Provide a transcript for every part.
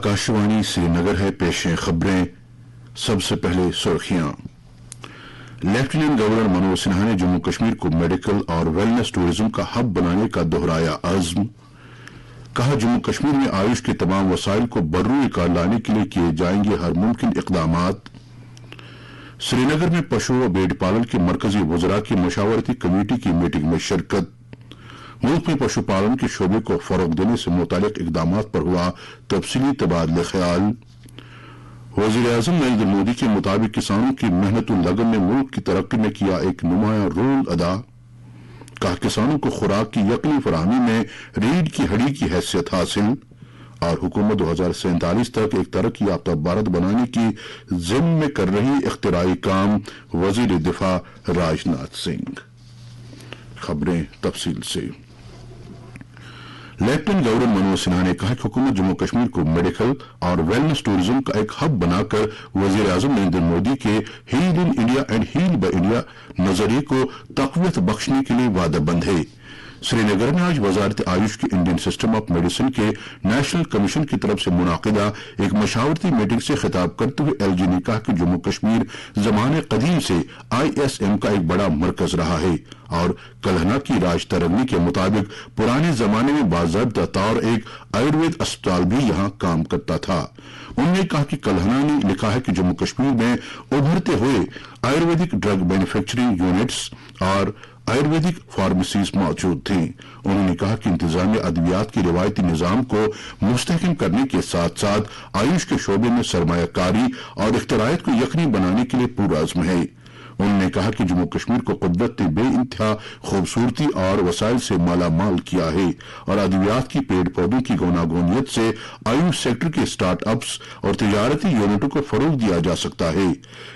आकाशवाणी श्रीनगर है पेश हैं खबरें। सबसे पहले सुर्खियां। लेफ्टिनेंट गवर्नर मनोज सिन्हा ने जम्मू कश्मीर को मेडिकल और वेलनेस टूरिज्म का हब बनाने का दोहराया अज़्म। कहा, जम्मू कश्मीर में आयुष के तमाम वसाइल को बर्रूए कार लाने के लिए किए जाएंगे हर मुमकिन इक़दामात। श्रीनगर में पशु व भेड़ पालन के मरकजी वज़रा की मशावरती कमेटी की मीटिंग में शिरकत। मुल्क में पशुपालन के शोबे को फरोग देने से मुतालिक इक़दामात पर हुआ तफसीली तबादला ख्याल। वज़ीर-ए-आज़म नरेंद्र मोदी के मुताबिक किसानों की मेहनत और लगन ने मुल्क की तरक्की में किया एक नुमायां रोल अदा। कहा, किसानों को खुराक की यकीनी फराहमी में रीढ़ की हड्डी की हैसियत हासिल। और हुकूमत 2047 तक एक तरक्की याफ्ता भारत बनाने की जिम्मे में कर रही इख्तिराई काम। वज़ीर दिफा राजनाथ सिंह। खबरें तफसील से। लेफ्टिनेंट गवर्नर मनोज सिन्हा ने कहा कि हुकूमत जम्मू कश्मीर को मेडिकल और वेलनेस टूरिज्म का एक हब बनाकर वज़ीर आज़म नरेंद्र मोदी के heal in India and heal by India नजरिए को तक़वियत बख्शने के लिए वादाबंद है। श्रीनगर में आज वजारत आयुष के इंडियन सिस्टम ऑफ मेडिसिन के नेशनल कमीशन की तरफ से मुनाकिदा एक मशावरती मीटिंग से खिताब करते हुए एलजी ने कहा कि जम्मू कश्मीर ज़माने कदीम से आईएसएम का एक बड़ा मरकज रहा है और कलहना की राज तरंगी के मुताबिक पुराने जमाने में बाज़ाब्ता तौर एक आयुर्वेद अस्पताल भी यहाँ काम करता था। उन्होंने कहा कि कलहना ने लिखा है कि जम्मू कश्मीर में उभरते हुए आयुर्वेदिक ड्रग मैन्युफैक्चरिंग यूनिट्स और आयुर्वेदिक फार्मेसीज मौजूद थी। उन्होंने कहा कि इंतजाम अद्वियात के रिवायती निजाम को मुस्तहकम करने के साथ साथ आयुष के शोबे में सरमायाकारी और इख्तिरायत को यकीनी बनाने के लिए पूरा अज़्म है। उन्होंने कहा कि जम्मू कश्मीर को कुदरत ने बेइंतहा खूबसूरती और वसाइल से माला माल किया है और अद्वियात की पेड़ पौधों की गौनागौनियत से आयुष सेक्टर के स्टार्टअप्स और तिजारती यूनिटों को फरोग दिया जा सकता है।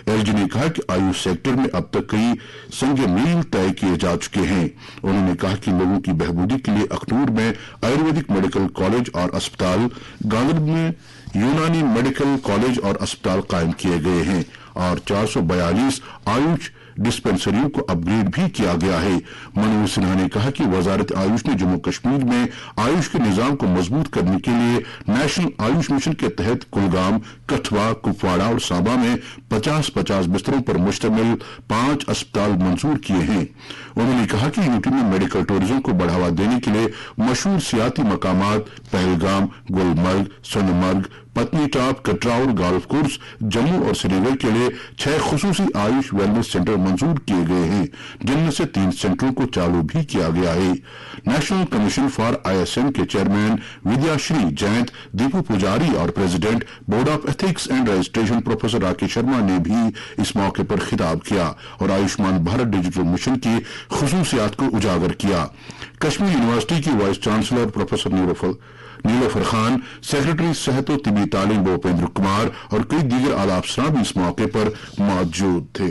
एलजी ने कहा कि आयुष सेक्टर में अब तक कई संग मील तय किए जा चुके हैं। उन्होंने कहा कि लोगों की बहबूदी के लिए अखनूर में आयुर्वेदिक मेडिकल कॉलेज और अस्पताल, गांधरबल में यूनानी मेडिकल कॉलेज और अस्पताल कायम किए गए हैं और 442 आयुष डिस्पेंसरियों को अपग्रेड भी किया गया है। मनोज सिन्हा ने कहा कि वजारत आयुष ने जम्मू कश्मीर में आयुष के निजाम को मजबूत करने के लिए नेशनल आयुष मिशन के तहत कुलगाम, कठुआ, कुपवाड़ा और सांबा में 50-50 बिस्तरों पर मुश्तमिल 5 अस्पताल मंजूर किए हैं। उन्होंने कहा कि यूटी में मेडिकल टूरिज्म को बढ़ावा देने के लिए मशहूर सियाती मकामात पहलगाम, गुलमर्ग, सोनमर्ग, पत्नी टॉप, कटरा और गोल्फ कोर्स जम्मू और श्रीनगर के लिए 6 खुसूसी आयुष वेलनेस सेंटर मंजूर किए गए हैं, जिनमें से 3 सेंटरों को चालू भी किया गया है। नेशनल कमीशन फॉर आईएसएम के चेयरमैन विद्याश्री जयंत, दीपू पुजारी और president board of ethics and registration professor Rakesh Sharma ने भी इस मौके पर खिताब किया और आयुष्मान भारत डिजिटल मिशन की खुसूसियात को उजागर किया। कश्मीर यूनिवर्सिटी की vice chancellor professor Nilofar Khan, secretary सेहत और तिबी तालीम भूपेंद्र कुमार और कई दीगर आला अफसरान भी इस मौके पर मौजूद थे।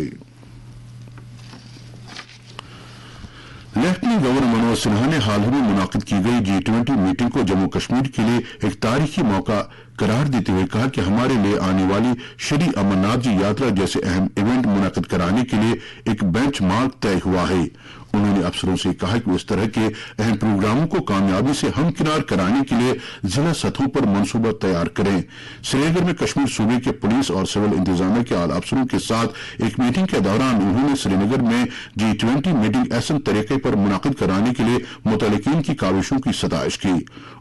लेफ्टिनेंट गवर्नर मनोज सिन्हा ने हाल ही में मुनाकिद की गई G20 मीटिंग को जम्मू कश्मीर के लिए एक तारीखी मौका करार देते हुए कहा कि हमारे लिए आने वाली श्री अमरनाथ जी यात्रा जैसे अहम इवेंट मुनाकिद कराने के लिए एक बेंचमार्क तय हुआ है। उन्होंने अफसरों से कहा कि इस तरह के अहम प्रोग्रामों को कामयाबी से हमकिनार कराने के लिए जिला सतहों पर मंसूबा तैयार करें। श्रीनगर में कश्मीर सूबे के पुलिस और सिविल इंतजामिया के आला अफसरों के साथ एक मीटिंग के दौरान उन्होंने श्रीनगर में G20 मीटिंग ऐसे तरीके पर मुनाकिद कराने के लिए मुतल्लिकीन की काविशों की सताइश की।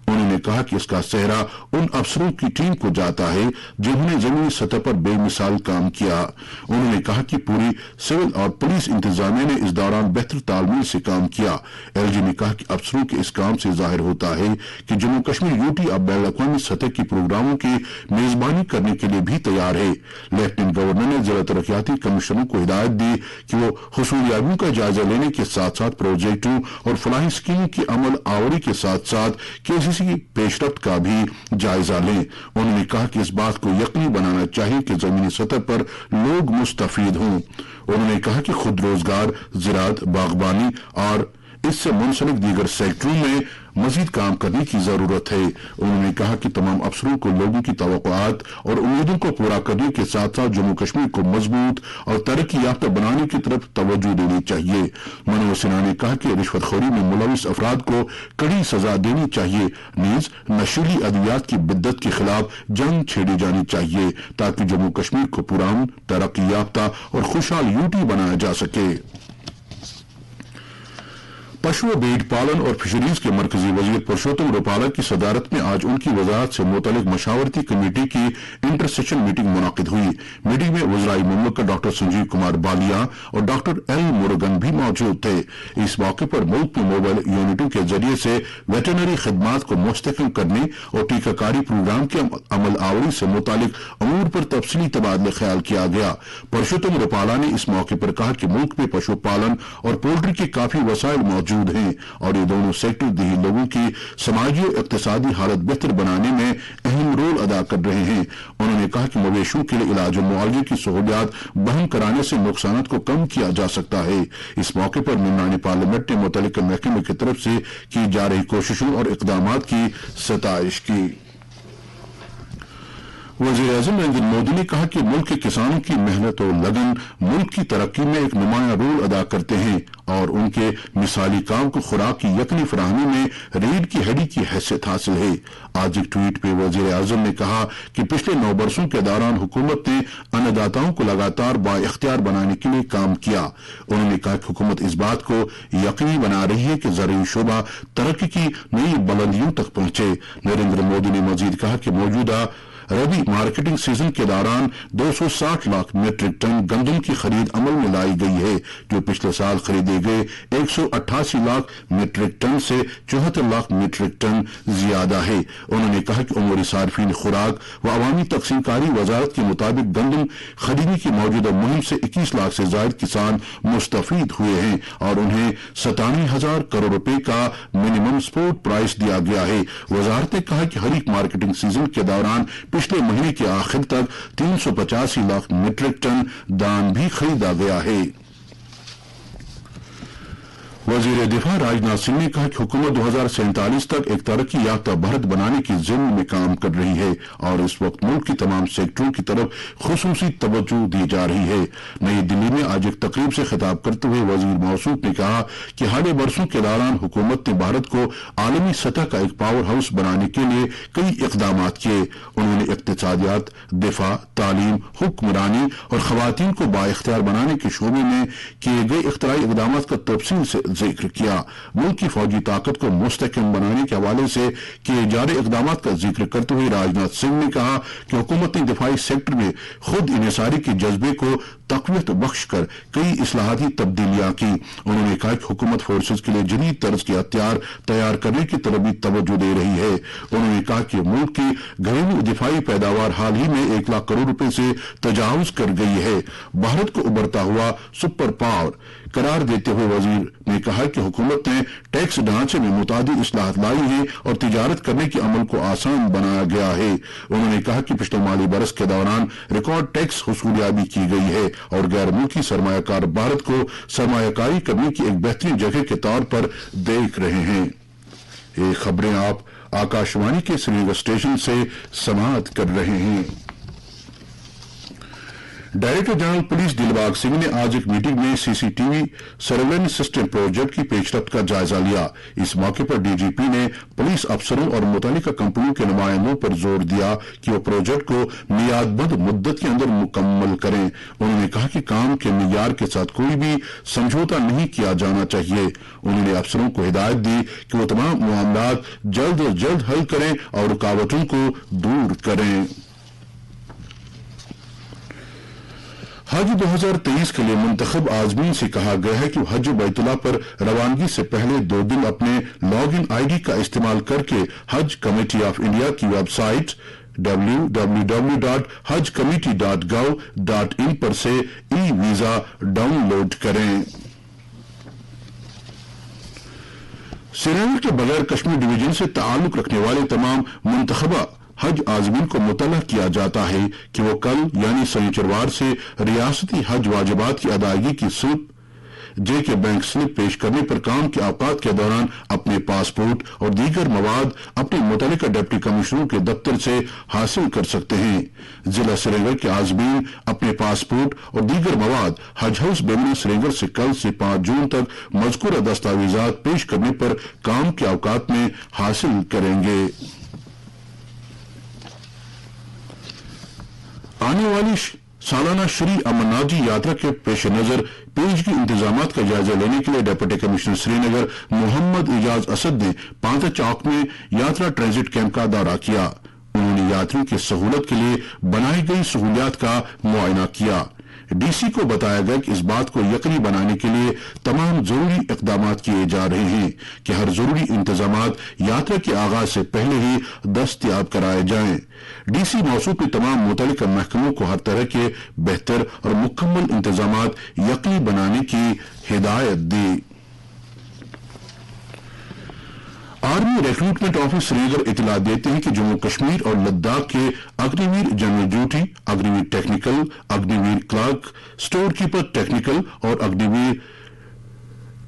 उन्होंने कहा कि इसका सेहरा उन अफसरों की टीम को जाता है जिन्होंने जमीनी सतह पर बेमिसाल काम किया। उन्होंने कहा कि पूरी सिविल और पुलिस इंतजामिया ने इस दौरान बेहतर तालमेल से काम किया। एलजी ने कहा कि अफसरों के इस काम से जाहिर होता है कि जम्मू कश्मीर यूटी अब बैन अवी सतह की प्रोग्रामों की मेजबानी करने के लिए भी तैयार है। लेफ्टिनेंट गवर्नर ने जिला तरक्याती कमिश्नरों को हिदायत दी कि वो हुसूलियाबियों का जायजा लेने के साथ साथ प्रोजेक्टों और फलाही स्कीमों की अमल आवरी के साथ साथ केसीसी की पेशरफ्त का भी जायजा लें। उन्होंने कहा कि इस बात को यकीनी बनाना चाहिए कि जमीनी सतह पर लोग मुस्तफीद हों। उन्होंने कहा कि खुद रोजगार, ज़राअत, बागबानी और इससे मुंसलिक दीगर सेक्टरों में मजीद काम करने की जरूरत है। उन्होंने कहा कि तमाम अफसरों को लोगों की तवक्कुआत और उम्मीदों को पूरा करने के साथ साथ जम्मू कश्मीर को मजबूत और तरक्की याफ्ता बनाने की तरफ तवज्जो देनी चाहिए। मनोज सिन्हा ने कहा कि रिश्वतखोरी में मुलविस अफराद को कड़ी सजा देनी चाहिए, नीज नशीली अद्वियात की बिद्दत के खिलाफ जंग छेड़ी जानी चाहिए ताकि जम्मू कश्मीर को पुरान तरक्की याफ्ता और खुशहाल यूटी बनाया जा सके। पशु भेड़ पालन और फिशरीज के मरकजी वजीर पुरुषोत्तम रुपाला की सदारत में आज उनकी वजारत से मुतल्लिक मशावरती कमेटी की इंटर सेशन मीटिंग मुनाकिद हुई। मीटिंग में वज़राए मुमलकत डॉक्टर संजीव कुमार बालिया और डॉक्टर एल मुरुगन भी मौजूद थे। इस मौके पर मुल्क में मोबाइल यूनिटों के जरिए से वेटरनरी खिदमात को मुस्तहकम करने और टीकाकारी प्रोग्राम की अमल आवरी से मुतालिक अमूर पर तफसीली तबादला ख्याल किया गया। पुरुषोत्तम रुपाला ने इस मौके पर कहा कि मुल्क में पशुपालन और पोल्ट्री के काफी वसाइल मौजूद हैं और ये दोनों सेक्टर देही लोगों की समाजी और इक्तिसादी हालत बेहतर बनाने में अहम रोल अदा कर रहे हैं। उन्होंने कहा कि मवेशियों के लिए इलाज और मुआवजे की सहूलियात बहम कराने से नुकसान को कम किया जा सकता है। इस मौके पर निगरानी पार्लियामेंट ने मुतल्लिका महकमे की तरफ से की जा रही कोशिशों और इकदामात की सताइश की। वज़ीर-ए-आज़म नरेंद्र मोदी ने कहा कि मुल्क के किसानों की मेहनत और लगन मुल्क की तरक्की में एक नुमायां रोल अदा करते हैं और उनके मिसाली काम को खुराक की यकनी फराहमी में रीढ़ की हड्डी की हैसियत हासिल है। आज एक ट्वीट पे वज़ीर-ए-आज़म ने कहा कि पिछले 9 बरसों के दौरान हुकूमत ने अन्नदाताओं को लगातार बाइख्तियार बनाने के लिए काम किया। उन्होंने कहा कि हुकूमत इस बात को यकीनी बना रही है कि ज़रूरी शोबा तरक्की की नई बुलंदियों तक पहुंचे। नरेंद्र मोदी ने मजीद कहा कि मौजूदा रबी मार्केटिंग सीजन के दौरान 260 लाख मीट्रिक टन गंदम की खरीद अमल में लाई गई है, जो पिछले साल खरीदे गए 188 लाख मीट्रिक टन से 74 लाख मीट्रिक टन ज्यादा है। उन्होंने कहा कि उमूरी सार्फिन खुराक व अवामी तकसीमकारी वजारत के मुताबिक गंदम खरीदने की मौजूदा मुहिम से 21 लाख से ज्यादा किसान मुस्तफीद हुए हैं और उन्हें 97,000 करोड़ रुपए का मिनिमम सपोर्ट प्राइस दिया गया है। वजारत ने कहा कि खरीफ मार्केटिंग सीजन के दौरान पिछले महीने के आखिर तक 385 लाख मीट्रिक टन धान भी खरीदा गया है। वजीर दिफा राजनाथ सिंह ने कहा कि हुकूमत 2047 तक एक तरक्की याफ्ता भारत बनाने की ज़िम्मे में काम कर रही है और इस वक्त मुल्क की तमाम सेक्टरों की तरफ खुसूसी तवज्जो दी जा रही है। नई दिल्ली में आज एक तकरीब से खिताब करते हुए वजीर मौसूफ ने कहा कि हाल बरसों के दौरान हुकूमत ने भारत को आलमी सतह का एक पावर हाउस बनाने के लिए कई इकदाम किए। उन्होंने इक्तिसादियात, दिफा, तालीम, हुक्मरानी और खवातीन को बाइख्तियार बनाने के शोबे में किए गए इख्तराई इकदाम का तफसील से जिक्र किया। मुल्क की फौजी ताकत को मुस्तहकम बनाने के हवाले से किए जा रहे इकदाम का जिक्र करते हुए राजनाथ सिंह ने कहा कि हुकूमत ने दिफाई सेक्टर में खुद इन्हिसारी के जज्बे को तकवीत बख्श कर कई इस्लाहाती तब्दीलियां की। उन्होंने कहा कि हुकूमत फोर्सेज के लिए जदीद तर्ज के हथियार तैयार करने की तरफ भी तवज्जो दे रही है। उन्होंने कहा कि मुल्क की घरेलू दिफाई पैदावार हाल ही में 1 लाख करोड़ रुपए से तजावुज कर गई है। भारत को उभरता हुआ सुपर पावर करार देते हुए वजीर ने कहा कि हुकूमत ने टैक्स ढांचे में मुतादिद इस्लाहत लाई है और तिजारत करने के अमल को आसान बनाया गया है। उन्होंने कहा कि पिछले माली बरस के दौरान रिकॉर्ड टैक्स वसूलियाबी की गई है और गैर मुल्की सरमायाकार भारत को सरमायाकारी करने की एक बेहतरीन जगह के तौर पर देख रहे हैं। ये खबरें आप आकाशवाणी के श्रीनगर स्टेशन से समाअत कर रहे हैं। Director general police Dilbagh Singh ने आज एक मीटिंग में सीसीटीवी सर्वेलेंस सिस्टम प्रोजेक्ट की पेशरफ्त का जायजा लिया। इस मौके पर डीजीपी ने पुलिस अफसरों और मुतल्लिका कंपनियों के नुमाइंदों पर जोर दिया कि वो प्रोजेक्ट को मियादबंद मुद्दत के अंदर मुकम्मल करें। उन्होंने कहा कि काम के मियार के साथ कोई भी समझौता नहीं किया जाना चाहिए। उन्होंने अफसरों को हिदायत दी कि वो तमाम मामलात जल्द अज जल्द हल करें और रुकावटों को दूर करें। हज 2023 के लिए मुंतखब आज़मीन से कहा गया है कि हज बैतुल्लाह पर रवानगी से पहले 2 दिन अपने लॉग इन आईडी का इस्तेमाल करके हज कमेटी ऑफ इंडिया की वेबसाइट www.hajcommittee.gov.in पर से ई वीजा डाउनलोड करें। श्रीनगर के बगैर कश्मीर डिवीजन से ताल्लुक रखने वाले तमाम मुंतखबा हज आज़मीन को मुतल्ला किया जाता है कि वो कल यानी शनिचरवार से रियासती हज वाजिबात की अदायगी की सुल्ह जे के बैंक स्लिप पेश करने पर काम के औकात के दौरान अपने पासपोर्ट और दीगर मवाद अपने मुतल्लिका डिप्टी कमिश्नरों के दफ्तर से हासिल कर सकते हैं। जिला श्रीनगर के आज़मीन अपने पासपोर्ट और दीगर मवाद हज हाउस बेमनी श्रीनगर से कल से 5 जून तक मज़कूरा दस्तावेजात पेश करने पर काम के औकात में हासिल करेंगे। आने वाली सालाना श्री अमरनाथ जी यात्रा के पेश नजर पेशगी इंतजामात का जायजा लेने के लिए डिप्टी कमिश्नर श्रीनगर मोहम्मद इजाज असद ने पांता चौक में यात्रा ट्रांजिट कैंप का दौरा किया। उन्होंने यात्रियों की सहूलत के लिए बनाई गई सहूलियात का मुआयना किया। डीसी को बताया गया कि इस बात को यकीनी बनाने के लिए तमाम जरूरी इकदाम किए जा रहे हैं कि हर जरूरी इंतजामात यात्रा के आगाज से पहले ही दस्तयाब कराए जाएं। डीसी मौसूल के तमाम मुतल्लिका महकमों को हर तरह के बेहतर और मुकम्मल इंतजामात यकीनी बनाने की हिदायत दी। आर्मी रिक्रूटमेंट ऑफिस श्रीनगर इतला देते हैं कि जम्मू कश्मीर और लद्दाख के Agniveer general duty, Agniveer technical, Agniveer clerk, store keeper technical और अग्निवीर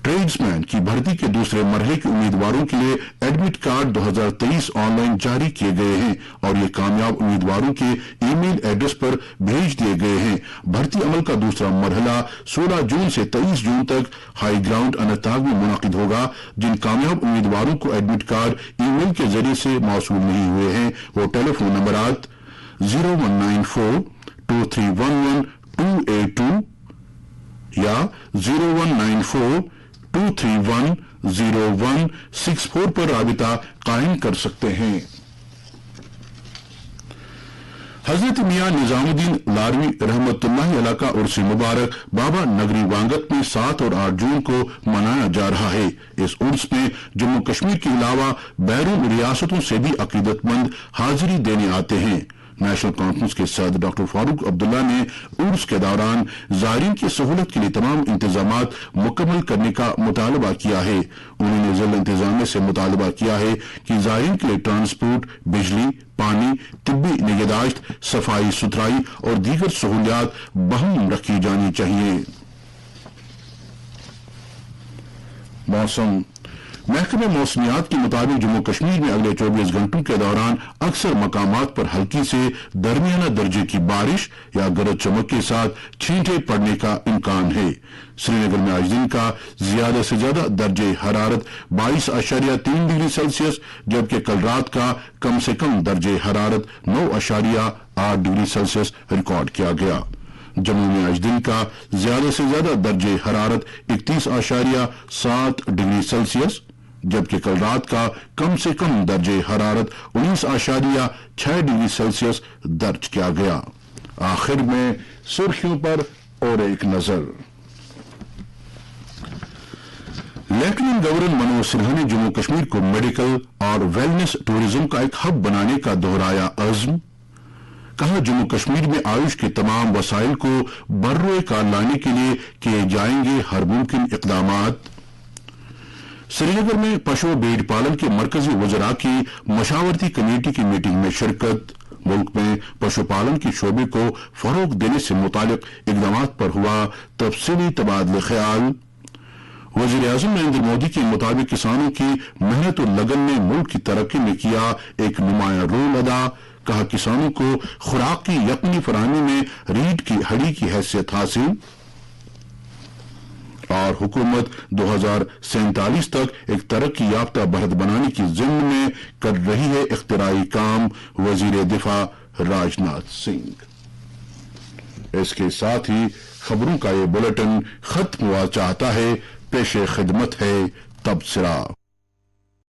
ट्रेड्समैन की भर्ती के दूसरे मरहले के उम्मीदवारों के लिए एडमिट कार्ड 2023 ऑनलाइन जारी किए गए हैं और ये कामयाब उम्मीदवारों के ईमेल एड्रेस पर भेज दिए गए हैं। भर्ती अमल का दूसरा मरहला 16 जून से 23 जून तक हाई ग्राउंड अनंतनाग में मुनाकिद होगा। जिन कामयाब उम्मीदवारों को एडमिट कार्ड ईमेल के जरिए से मौसूल नहीं हुए हैं वो टेलीफोन नंबरात 0194 2311 282 या 0194 2310164 पर राबिता कायम कर सकते हैं। हजरत मियां निजामुद्दीन लारवी रहमतुल्लाह अलैह का उर्स मुबारक बाबा नगरी वांगत में 7 और 8 जून को मनाया जा रहा है। इस उर्स में जम्मू कश्मीर के अलावा बैरून रियासतों से भी अकीदतमंद हाजिरी देने आते हैं। नेशनल कॉन्फ्रेंस के सदर डॉक्टर फारूक अब्दुल्ला ने उर्स के दौरान ज़ायरीन की सहूलत के लिए तमाम इंतजामात मुकम्मल करने का मुतालबा किया है। उन्होंने ज़िला इंतजामिया से मुतालबा किया है कि ज़ायरीन के लिए ट्रांसपोर्ट, बिजली, पानी, तिब्बी निगहदाश्त, सफाई सुथराई और दीगर सहूलियात बहम रखी जानी चाहिए। मौसम महकमे मौसमियात के मुताबिक जम्मू कश्मीर में अगले 24 घंटों के दौरान अक्सर मकामात पर हल्की से दरमियाना दर्जे की बारिश या गरज चमक के साथ छींटे पड़ने का इम्कान है। श्रीनगर में आज दिन का ज्यादा से ज्यादा दर्जे हरारत 22.3 डिग्री सेल्सियस जबकि कल रात का कम से कम दर्जे हरारत 9.8 डिग्री सेल्सियस रिकॉर्ड किया गया। जम्मू में आज दिन का ज्यादा से ज्यादा दर्जे हरारत 31.7 डिग्री सेल्सियस जबकि कल रात का कम से कम दर्जे हरारत 19.6 डिग्री सेल्सियस दर्ज किया गया। आखिर में सुर्खियों पर और एक नजर। लेफ्टिनेंट गवर्नर मनोज सिन्हा ने जम्मू कश्मीर को मेडिकल और वेलनेस टूरिज्म का एक हब बनाने का दोहराया अज़्म। कहा जम्मू कश्मीर में आयुष के तमाम वसाइल को बर्रोए कार लाने के लिए किए जाएंगे हर मुमकिन इक़दामात। श्रीनगर में पशु भेड़ पालन के मरकजी वज़रा की मशावरती कमेटी की मीटिंग में शिरकत। मुल्क में पशुपालन के शोबे को फरोग देने से मुतालिक इक़दामात पर हुआ तफसीली तबादला ख्याल। वज़ीर आज़म नरेंद्र मोदी के मुताबिक किसानों की मेहनत और लगन ने मुल्क की तरक्की में किया एक नुमायां रोल अदा। कहा किसानों को खुराक की यकीनी फराहमी में रीढ़ की हड्डी की हैसियत हासिल और हुकूमत 2047 तक एक तरक्की याफ्ता भारत बनाने की ज़िम्मे में कर रही है इख्तिराई काम। वजीर दिफा राजनाथ सिंह। इसके साथ ही खबरों का ये बुलेटिन खत्म हुआ चाहता है। पेशे खिदमत है तबसरा।